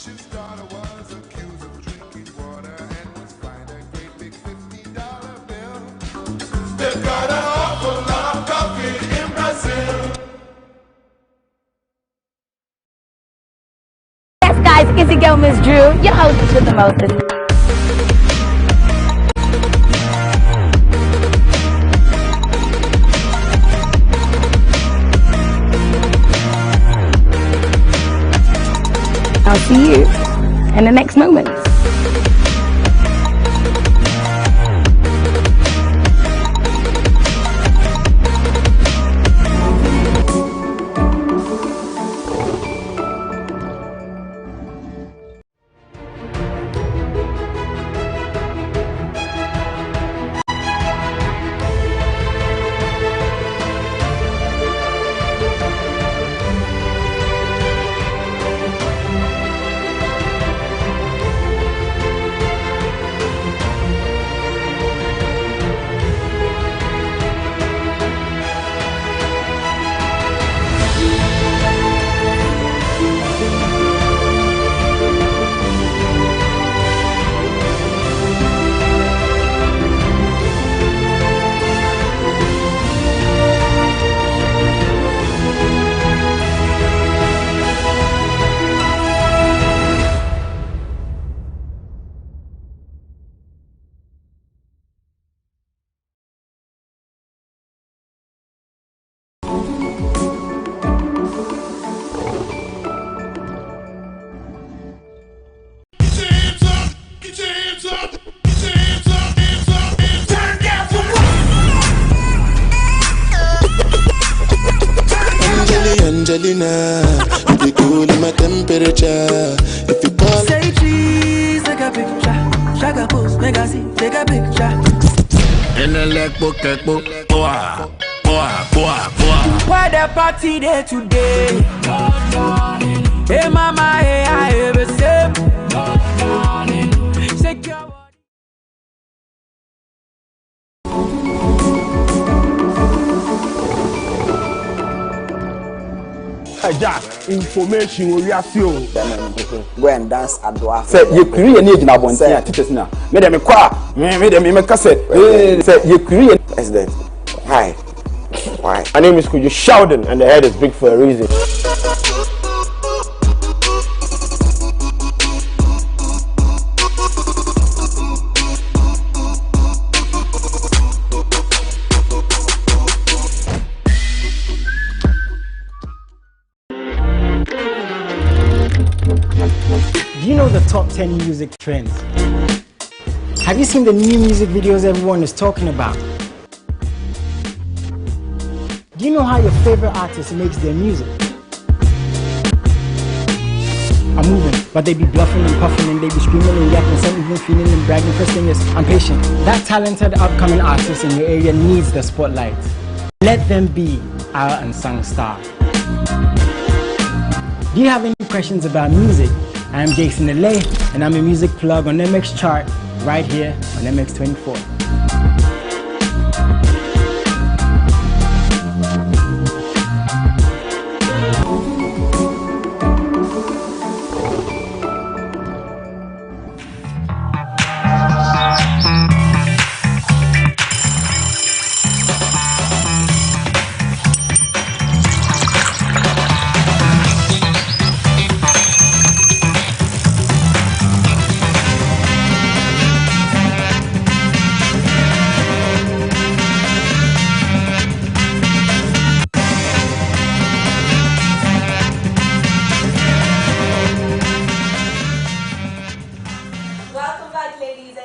They've got an awful lot of coffee in Brazil. Yes, guys, it's your girl, Miss Drew, your hostess with the mostest. I'll see you in the next moment. Angelina, you be cool in my temperature. If you call, say cheese, take a picture. Shaka post, make I see, take a picture. In the leg book, boah. Why the party there today? Hey mama, hey I ever say. Secure. Jack, information will you go and dance at Dwarf. say you create an age now, one thing teachers now. Made them a cassette. Say you create President. Hi. Why? My name is Kuju Sheldon, and the head is big for a reason. Do you know the top 10 music trends? Have you seen the new music videos everyone is talking about? Do you know how your favorite artist makes their music? I'm moving, but they be bluffing and puffing and they be screaming and yapping, some even feeling and bragging. First thing is, I'm patient. That talented upcoming artist in your area needs the spotlight. Let them be our unsung star. Do you have any questions about music? I'm Jason LA, and I'm a music plug on MX Chart right here on MX24.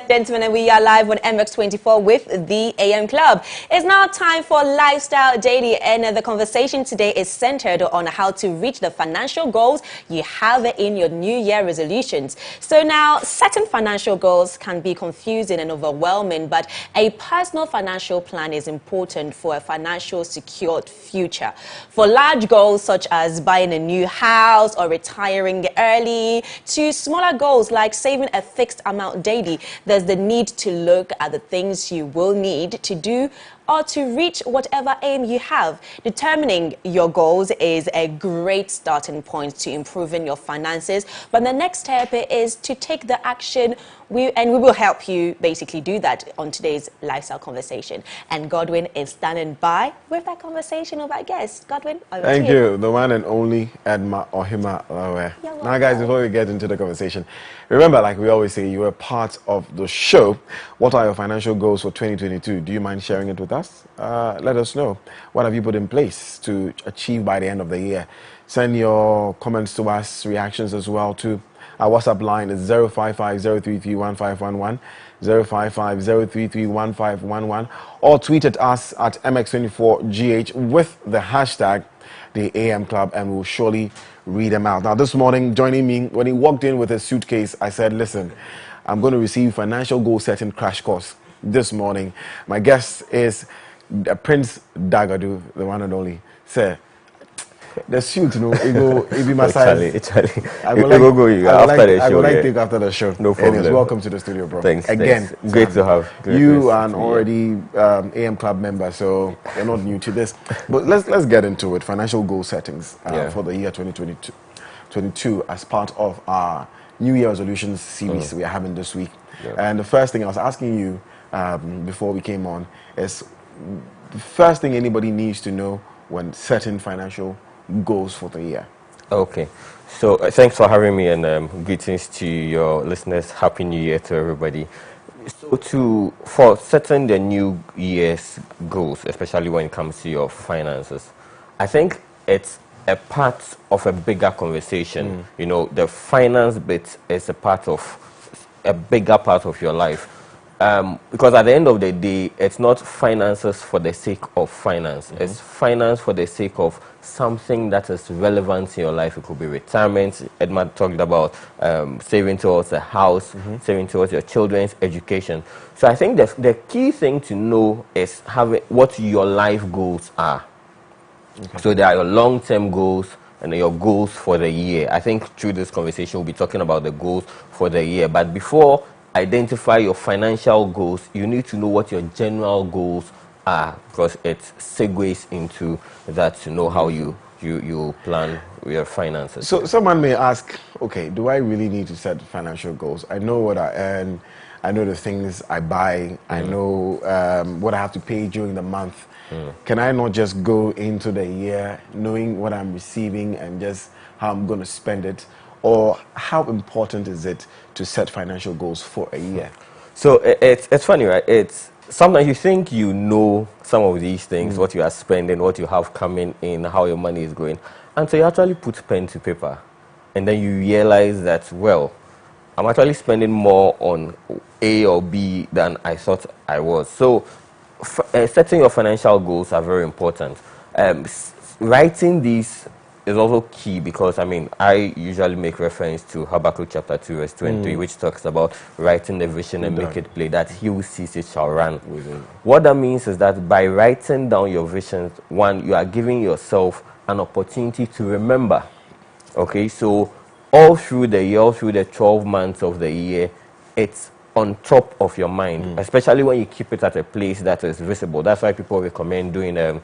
Gentlemen, and we are live on MX24 with the AM Club. It's now time for Lifestyle Daily, and the conversation today is centered on how to reach the financial goals you have in your New Year resolutions. So now, certain financial goals can be confusing and overwhelming, but a personal financial plan is important for a financial secured future. For large goals such as buying a new house or retiring early, to smaller goals like saving a fixed amount daily, there's the need to look at the things you will need to do or to reach whatever aim you have. Determining your goals is a great starting point to improving your finances, but the next step is to take the action. We will help you basically do that on today's lifestyle conversation. And Godwin is standing by with that conversation of our guest. Godwin, over to Thank you, the one and only Edma Ohima. You're Now, guys, before we get into the conversation, remember, like we always say, you are part of the show. What are your financial goals for 2022? Do you mind sharing it with us? Let us know. What have you put in place to achieve by the end of the year? Send your comments to us, reactions as well to our WhatsApp line is 055-033-1511, 055-033-1511, or tweet at us at MX24GH with the hashtag the AM Club, and we'll surely read them out. Now, this morning, joining me, when he walked in with his suitcase, I said, listen, I'm going to receive financial goal setting crash course this morning. My guest is Prince Dagadu, the one and only. Sir, the suit, you know, it be my size. I would like to take after the show. No problem. Anyways, welcome to the studio, bro. Thanks. Again, Thanks. Great to have. You are an already AM Club member, so you're not new to this. But let's get into it. Financial goal settings for the year 2022 as part of our New Year resolutions series we are having this week. And the first thing I was asking you before we came on is the first thing anybody needs to know when setting financial goals for the year. Okay, so thanks for having me, and greetings to your listeners. Happy New Year to everybody. So for setting the New Year's goals, especially when it comes to your finances, I think it's a part of a bigger conversation. You know, the finance bit is a bigger part of your life. Because at the end of the day, it's not finances for the sake of finance. It's finance for the sake of something that is relevant in your life. It could be retirement. Edmund talked about saving towards a house, saving towards your children's education. So I think the key thing to know is what your life goals are. So there are your long-term goals and your goals for the year. I think through this conversation, we'll be talking about the goals for the year. But before identify your financial goals, you need to know what your general goals are, because it segues into that to know how you plan your finances. So someone may ask, okay, do I really need to set financial goals? I know what I earn, I know the things I buy, I know what I have to pay during the month. Can I not just go into the year knowing what I'm receiving and just how I'm going to spend it? Or how important is it to set financial goals for a year? So it's funny, right? It's sometimes you think you know some of these things, what you are spending, what you have coming in, how your money is going, until you actually put pen to paper, and then you realize that, well, I'm actually spending more on A or B than I thought I was. So setting your financial goals are very important. Writing these is also key, because I usually make reference to Habakkuk chapter 2 verse 23, which talks about writing the vision and make it plain, that he who sees it shall run. What that means is that by writing down your visions, one, you are giving yourself an opportunity to remember. Okay, so all through the year, all through the 12 months of the year, it's on top of your mind, especially when you keep it at a place that is visible. That's why people recommend doing a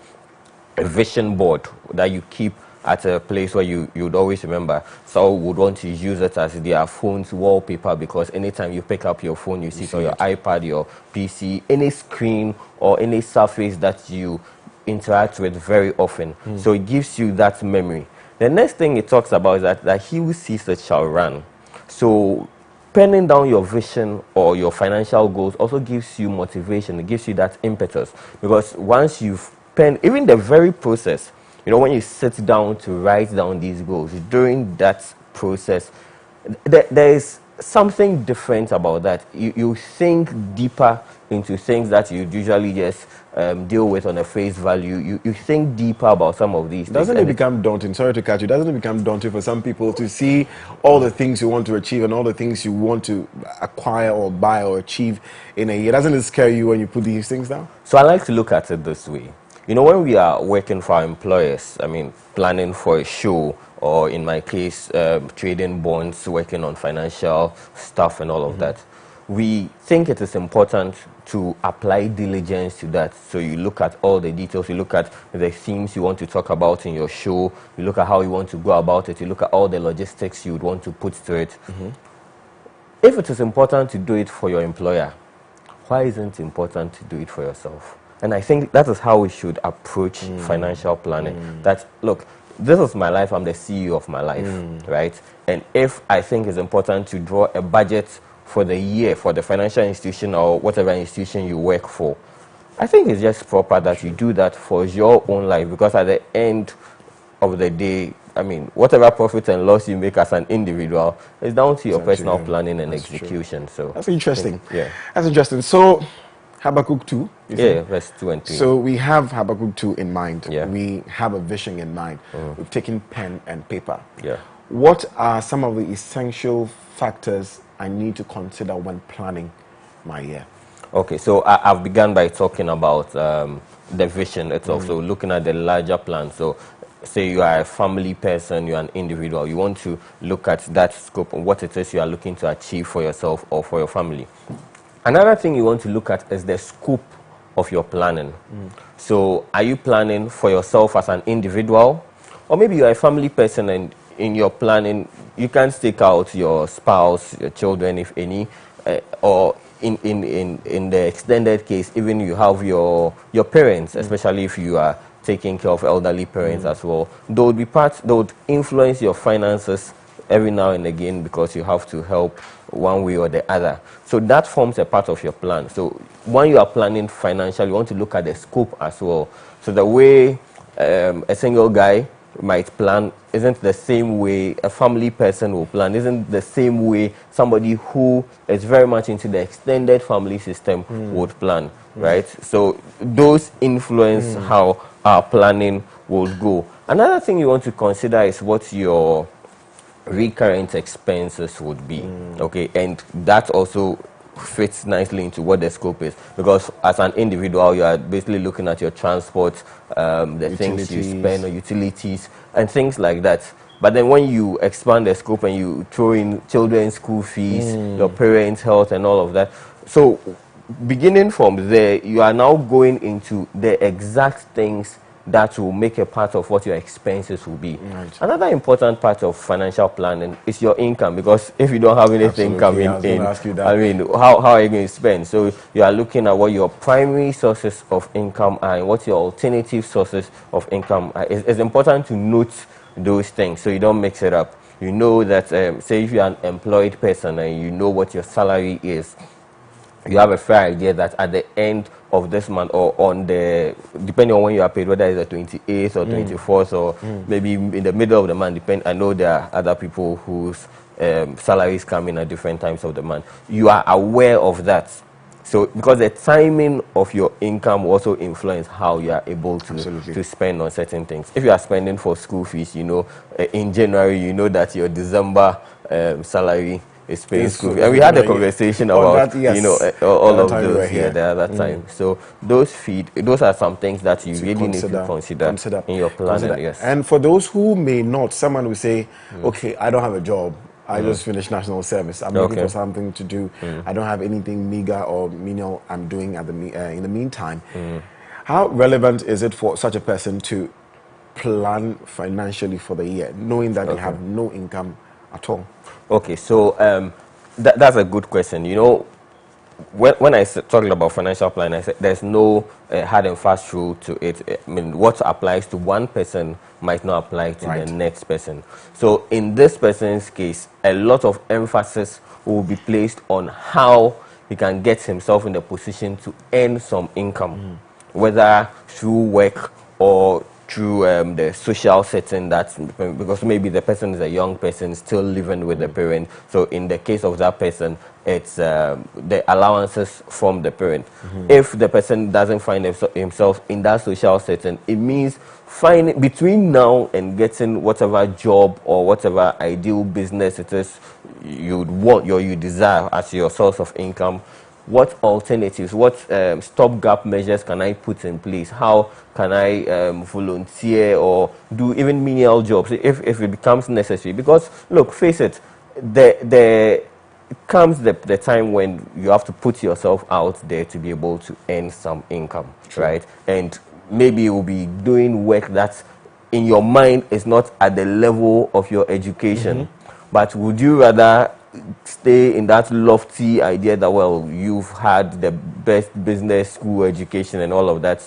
vision board that you keep at a place where you would always remember. Some would want to use it as their phone's wallpaper, because anytime you pick up your phone, you see it on your iPad, your PC, any screen or any surface that you interact with very often. So it gives you that memory. The next thing it talks about is that he who sees it shall run. So penning down your vision or your financial goals also gives you motivation. It gives you that impetus, because once you've penned, even the very process, you know, when you sit down to write down these goals, during that process, there is something different about that. You think deeper into things that you usually just deal with on a face value. You think deeper about some of these things. Doesn't it become daunting? Sorry to catch you. Doesn't it become daunting for some people to see all the things you want to achieve and all the things you want to acquire or buy or achieve in a year? Doesn't it scare you when you put these things down? So I like to look at it this way. You know, when we are working for our employers, planning for a show, or in my case, trading bonds, working on financial stuff and all of that, we think it is important to apply diligence to that. So you look at all the details, you look at the themes you want to talk about in your show, you look at how you want to go about it, you look at all the logistics you would want to put to it. If it is important to do it for your employer, why isn't it important to do it for yourself? And I think that is how we should approach financial planning. That, look, this is my life, I'm the CEO of my life, right? And if I think it's important to draw a budget for the year for the financial institution or whatever institution you work for, I think it's just proper that you do that for your own life, because at the end of the day, I mean, whatever profit and loss you make as an individual is down to your personal planning and execution. So that's interesting. Yeah, that's interesting. So Habakkuk 2. Yeah, verse 2 and 3. So we have Habakkuk 2 in mind. Yeah. We have a vision in mind. We've taken pen and paper. Yeah. What are some of the essential factors I need to consider when planning my year? Okay, so I've begun by talking about the vision itself. So looking at the larger plan. So say you are a family person, you're an individual, you want to look at that scope and what it is you are looking to achieve for yourself or for your family. Another thing you want to look at is the scope of your planning. So are you planning for yourself as an individual? Or maybe you're a family person and in your planning, you can stake out your spouse, your children, if any, or in the extended case, even you have your parents, especially if you are taking care of elderly parents as well. They would influence your finances every now and again because you have to help one way or the other. So that forms a part of your plan. So when you are planning financially, you want to look at the scope as well. So the way a single guy might plan isn't the same way a family person will plan, isn't the same way somebody who is very much into the extended family system would plan, right? So those influence how our planning will go. Another thing you want to consider is what your recurrent expenses would be, okay? And that also fits nicely into what the scope is, because as an individual you are basically looking at your transport, the things you spend on utilities and things like that. But then when you expand the scope and you throw in children's school fees, your parents' health and all of that, so beginning from there you are now going into the exact things that will make a part of what your expenses will be. Another important part of financial planning is your income, because if you don't have anything coming in, I mean, how are you going to spend? So you are looking at what your primary sources of income are and what your alternative sources of income are. It's important to note those things so you don't mix it up. You know that, say if you're an employed person and you know what your salary is, you have a fair idea that at the end of this month or on the, depending on when you are paid, whether it's the 28th or 24th or maybe in the middle of the month, I know there are other people whose salaries come in at different times of the month. You are aware of that. So because the timing of your income will also influence how you are able to spend on certain things. If you are spending for school fees, you know, in January, you know that your December salary is paying school fees. And we had a conversation about, you know, all of those the other time. So those are some things that you really need to consider in your planning. Yes. And for those who may not, someone will say, okay, I don't have a job. I just finished national service. I'm looking for something to do. I don't have anything meager or menial I'm doing at in the meantime. How relevant is it for such a person to plan financially for the year, knowing that they have no income at all? Okay, so that's a good question. You know, when I talking about financial planning, I said there's no hard and fast rule to it. I mean, what applies to one person might not apply to the next person. So in this person's case, a lot of emphasis will be placed on how he can get himself in the position to earn some income, whether through work or through the social setting, that because maybe the person is a young person still living with the parent. So in the case of that person, it's the allowances from the parent. If the person doesn't find himself in that social setting, it means finding between now and getting whatever job or whatever ideal business it is you'd want or you desire as your source of income, what alternatives, what stopgap measures can I put in place? How can I volunteer or do even menial jobs if it becomes necessary? Because look, face it, the comes the time when you have to put yourself out there to be able to earn some income, right? And maybe you'll be doing work that in your mind is not at the level of your education. But would you rather stay in that lofty idea that, well, you've had the best business school education and all of that,